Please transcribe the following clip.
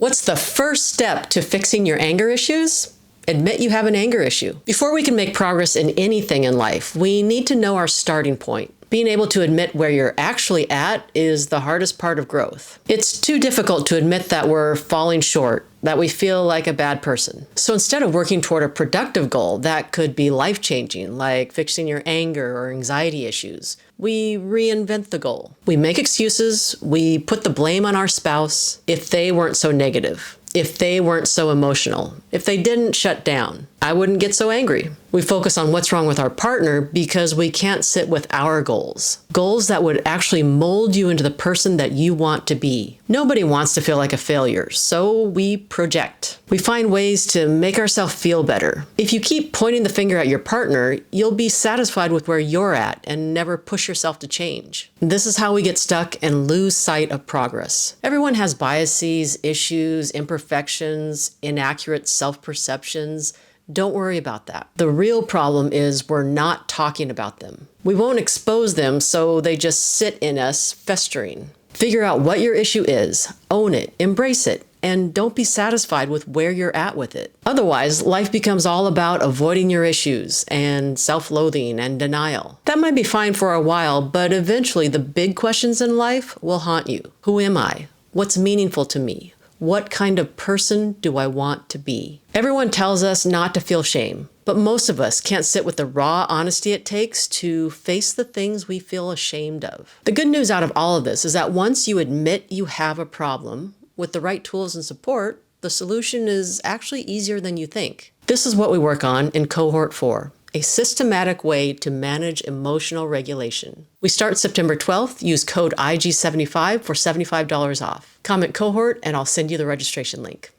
What's the first step to fixing your anger issues? Admit you have an anger issue. Before we can make progress in anything in life, we need to know our starting point. Being able to admit where you're actually at is the hardest part of growth. It's too difficult to admit that we're falling short, that we feel like a bad person. So instead of working toward a productive goal that could be life-changing, like fixing your anger or anxiety issues, we reinvent the goal. We make excuses, we put the blame on our spouse if they weren't so negative, if they weren't so emotional, if they didn't shut down. I wouldn't get so angry. We focus on what's wrong with our partner because we can't sit with our goals. Goals that would actually mold you into the person that you want to be. Nobody wants to feel like a failure, so we project. We find ways to make ourselves feel better. If you keep pointing the finger at your partner, you'll be satisfied with where you're at and never push yourself to change. This is how we get stuck and lose sight of progress. Everyone has biases, issues, imperfections, inaccurate self-perceptions. Don't worry about that. The real problem is we're not talking about them. We won't expose them, so they just sit in us, festering. Figure out what your issue is, own it, embrace it, and don't be satisfied with where you're at with it. Otherwise, life becomes all about avoiding your issues and self-loathing and denial. That might be fine for a while, but eventually the big questions in life will haunt you. Who am I? What's meaningful to me? What kind of person do I want to be? Everyone tells us not to feel shame, but most of us can't sit with the raw honesty it takes to face the things we feel ashamed of. The good news out of all of this is that once you admit you have a problem, with the right tools and support, the solution is actually easier than you think. This is what we work on in Cohort 4. A systematic way to manage emotional regulation. We start September 12th. Use code IG75 for $75 off. Comment cohort and I'll send you the registration link.